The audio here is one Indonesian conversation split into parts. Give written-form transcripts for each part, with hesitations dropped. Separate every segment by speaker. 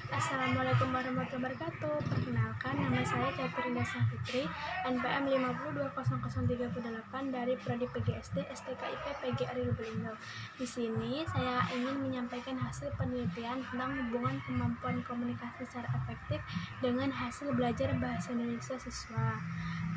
Speaker 1: Assalamualaikum warahmatullahi wabarakatuh. Perkenalkan, nama saya Catherine Safitri, NPM 5020038 dari Prodi PGSD STKIP PGRI Lubulingga. Di sini saya ingin menyampaikan hasil penelitian tentang hubungan kemampuan komunikasi secara efektif dengan hasil belajar bahasa Indonesia siswa.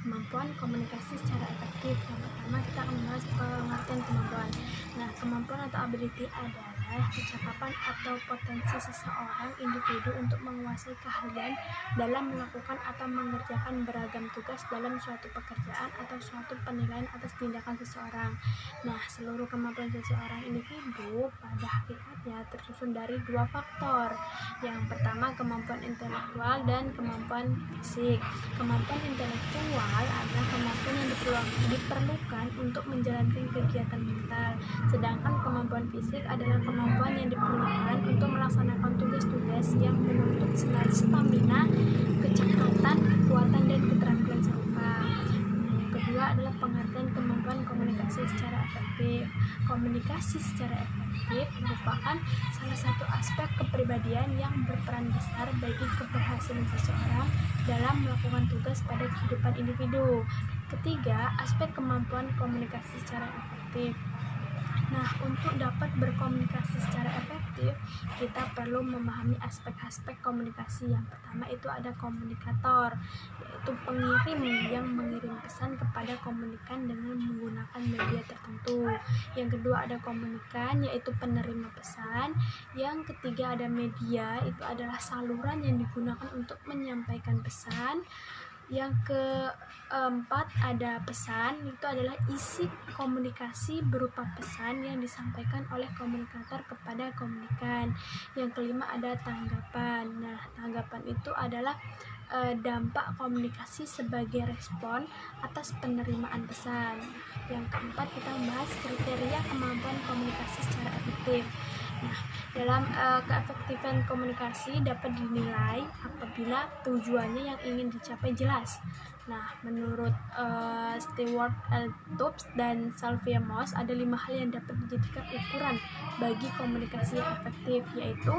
Speaker 1: Kemampuan komunikasi secara efektif. Yang pertama kita akan membahas pengertian kemampuan. Nah, kemampuan atau ability adalah kecakapan atau potensi seseorang individu untuk menguasai keahlian dalam melakukan atau mengerjakan beragam tugas dalam suatu pekerjaan atau suatu penilaian atas tindakan seseorang. Nah, seluruh kemampuan seseorang individu pada hakikatnya tersusun dari dua faktor. Yang pertama, kemampuan intelektual dan kemampuan fisik. Kemampuan intelektual adalah kemampuan yang diperlukan untuk menjalankan kegiatan mental, sedangkan kemampuan fisik adalah kemampuan yang diperlukan untuk melaksanakan tugas-tugas yang menuntut stamina, kecepatan, kekuatan, dan keterampilan serupa. Yang kedua adalah pengertian kemampuan komunikasi secara efektif. Komunikasi secara efektif merupakan salah satu aspek kepribadian yang berperan besar bagi keberhasilan seseorang dalam melakukan tugas pada kehidupan individu. Ketiga, aspek kemampuan komunikasi secara efektif. Nah, untuk dapat berkomunikasi secara efektif, kita perlu memahami aspek-aspek komunikasi. Yang pertama itu ada komunikator, yaitu pengirim yang mengirim pesan kepada komunikan dengan menggunakan media tertentu. Yang kedua ada komunikan, yaitu penerima pesan. Yang ketiga ada media, itu adalah saluran yang digunakan untuk menyampaikan pesan. Yang keempat ada pesan, itu adalah isi komunikasi berupa pesan yang disampaikan oleh komunikator kepada komunikan. Yang kelima ada tanggapan. Nah, tanggapan itu adalah dampak komunikasi sebagai respon atas penerimaan pesan. Yang keempat kita membahas kriteria kemampuan komunikasi secara efektif. Nah, dalam keefektifan komunikasi dapat dinilai apabila tujuannya yang ingin dicapai jelas. Nah, menurut Stewart Tubbs dan Sylvia Moss, ada 5 hal yang dapat dijadikan ukuran bagi komunikasi yang efektif, yaitu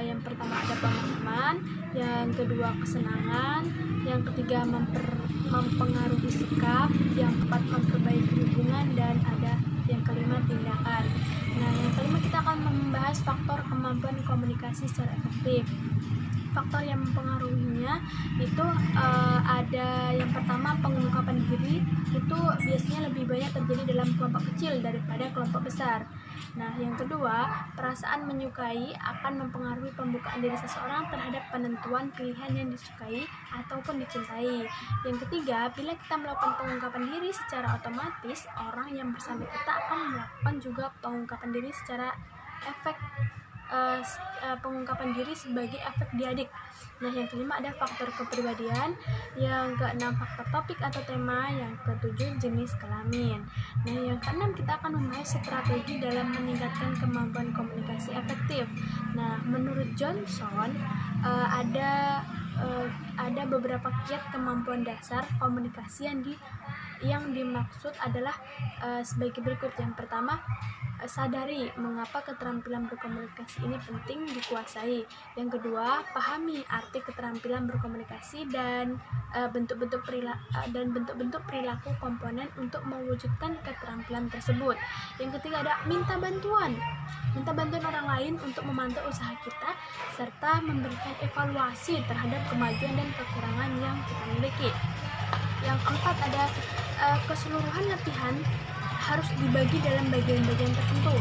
Speaker 1: yang pertama ada pemahaman, yang kedua kesenangan, yang ketiga mempengaruhi sikap, yang keempat memperbaiki hubungan, dan ada yang kelima tindakan. Nah, yang kelima kita akan membahas faktor kemampuan komunikasi secara efektif. Faktor yang mempengaruhinya itu ada yang pertama pengungkapan diri, itu biasanya lebih banyak terjadi dalam kelompok kecil daripada kelompok besar. Nah, yang kedua, perasaan menyukai akan mempengaruhi pembukaan diri seseorang terhadap penentuan pilihan yang disukai ataupun dicintai. Yang ketiga, bila kita melakukan pengungkapan diri secara otomatis, orang yang bersama kita akan melakukan juga pengungkapan diri secara pengungkapan diri sebagai efek diadik. Nah, yang kelima ada faktor kepribadian, yang keenam faktor topik atau tema, yang ketujuh jenis kelamin. Nah, yang keenam kita akan membahas strategi dalam meningkatkan kemampuan komunikasi efektif. Nah, menurut Johnson ada beberapa kiat kemampuan dasar komunikasi yang dimaksud adalah sebagai berikut. Yang pertama, sadari mengapa keterampilan berkomunikasi ini penting dikuasai. Yang kedua, pahami arti keterampilan berkomunikasi dan bentuk-bentuk perilaku komponen untuk mewujudkan keterampilan tersebut. Yang ketiga ada minta bantuan orang lain untuk memantau usaha kita serta memberikan evaluasi terhadap kemajuan dan kekurangan yang kita miliki. Yang keempat ada keseluruhan latihan harus dibagi dalam bagian-bagian tertentu.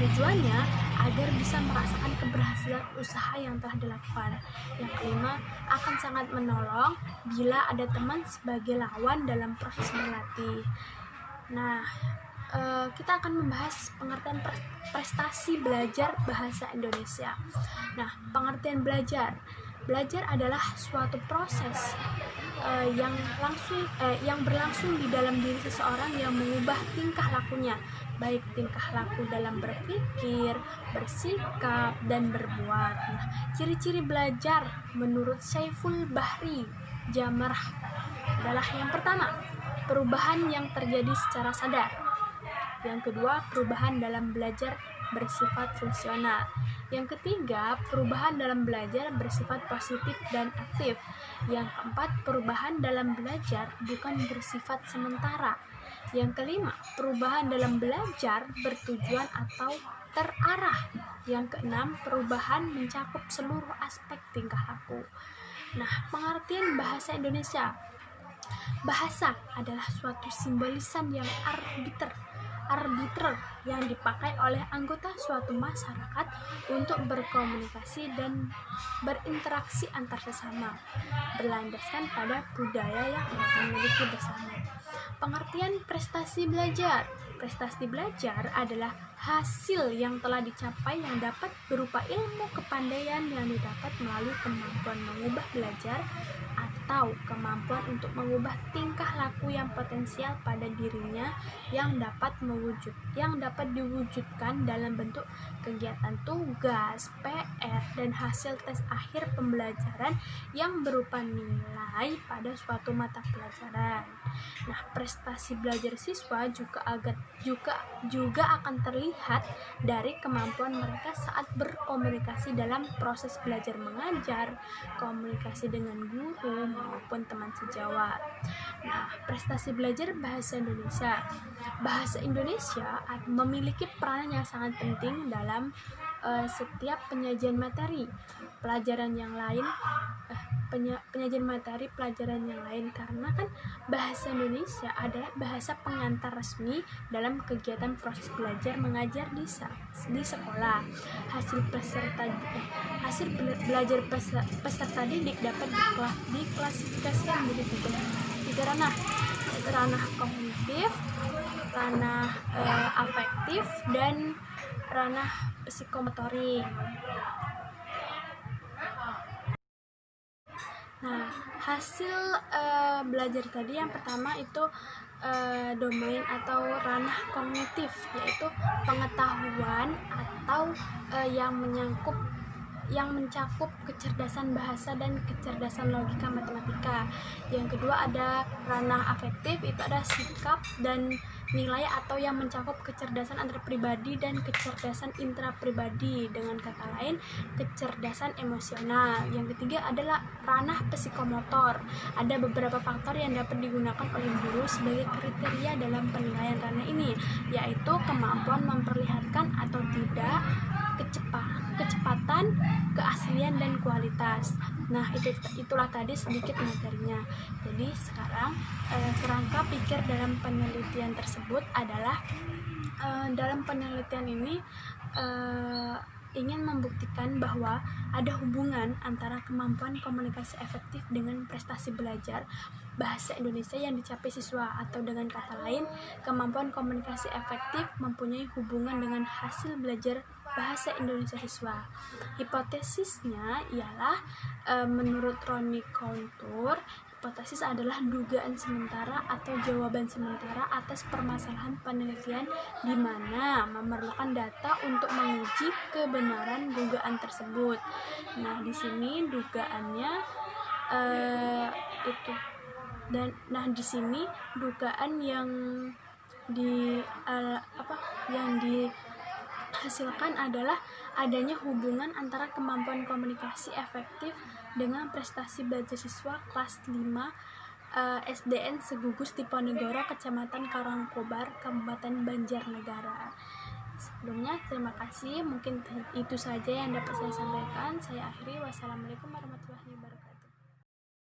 Speaker 1: Tujuannya agar bisa merasakan keberhasilan usaha yang telah dilakukan. Yang kelima, akan sangat menolong bila ada teman sebagai lawan dalam proses berlatih. Nah, kita akan membahas pengertian prestasi belajar bahasa Indonesia. Nah, pengertian belajar adalah suatu proses yang berlangsung di dalam diri seseorang yang mengubah tingkah lakunya, baik tingkah laku dalam berpikir, bersikap, dan berbuat. Nah, ciri-ciri belajar menurut Syaiful Bahri Jamarah adalah yang pertama, perubahan yang terjadi secara sadar. Yang kedua, perubahan dalam belajar bersifat fungsional. Yang ketiga, perubahan dalam belajar bersifat positif dan aktif. Yang keempat, perubahan dalam belajar bukan bersifat sementara. Yang kelima, perubahan dalam belajar bertujuan atau terarah. Yang keenam, perubahan mencakup seluruh aspek tingkah laku. Nah, pengertian bahasa Indonesia. Bahasa adalah suatu simbolisan yang arbiter yang dipakai oleh anggota suatu masyarakat untuk berkomunikasi dan berinteraksi antar sesama, berlandaskan pada budaya yang mereka miliki bersama. Pengertian prestasi belajar. Prestasi belajar adalah hasil yang telah dicapai yang dapat berupa ilmu kepandaian yang didapat melalui kemampuan mengubah belajar atau kemampuan untuk mengubah tingkah laku yang potensial pada dirinya yang dapat diwujudkan dalam bentuk kegiatan tugas, PR, dan hasil tes akhir pembelajaran yang berupa nilai pada suatu mata pelajaran. Nah, prestasi belajar siswa juga akan terlihat dari kemampuan mereka saat berkomunikasi dalam proses belajar mengajar, komunikasi dengan guru maupun teman sejawat. Nah, prestasi belajar bahasa Indonesia. Bahasa Indonesia memiliki peranan yang sangat penting dalam setiap penyajian materi pelajaran yang lain karena kan bahasa Indonesia adalah bahasa pengantar resmi dalam kegiatan proses belajar mengajar di sekolah. Hasil belajar peserta didik dapat diklasifikasikan menjadi tiga ranah, yaitu ranah kognitif, ranah afektif, dan ranah psikomotorik. Nah, hasil belajar tadi yang pertama itu domain atau ranah kognitif, yaitu pengetahuan atau yang mencakup kecerdasan bahasa dan kecerdasan logika matematika. Yang kedua ada ranah afektif, itu ada sikap dan nilai atau yang mencakup kecerdasan antar pribadi dan kecerdasan intrapribadi, dengan kata lain kecerdasan emosional. Yang ketiga adalah ranah psikomotor. Ada beberapa faktor yang dapat digunakan oleh guru sebagai kriteria dalam penilaian ranah ini, yaitu kemampuan memperlihatkan atau tidak, kecepatan, keaslian, dan kualitas. Nah, itulah tadi sedikit materinya. Jadi sekarang kerangka pikir dalam penelitian tersebut adalah dalam penelitian ini ingin membuktikan bahwa ada hubungan antara kemampuan komunikasi efektif dengan prestasi belajar bahasa Indonesia yang dicapai siswa, atau dengan kata lain, kemampuan komunikasi efektif mempunyai hubungan dengan hasil belajar bahasa Indonesia siswa. Hipotesisnya ialah menurut Ronnie Coulter, hipotesis adalah dugaan sementara atau jawaban sementara atas permasalahan penelitian di mana memerlukan data untuk menguji kebenaran dugaan tersebut. Nah, di sini dugaannya di sini dugaan yang dihasilkan adalah adanya hubungan antara kemampuan komunikasi efektif dengan prestasi belajar siswa kelas 5 SDN Segugus Diponegoro, Kecamatan Karangkobar, Kabupaten Banjarnegara. Sebelumnya terima kasih, mungkin itu saja yang dapat saya sampaikan. Saya akhiri. Wassalamualaikum warahmatullahi wabarakatuh.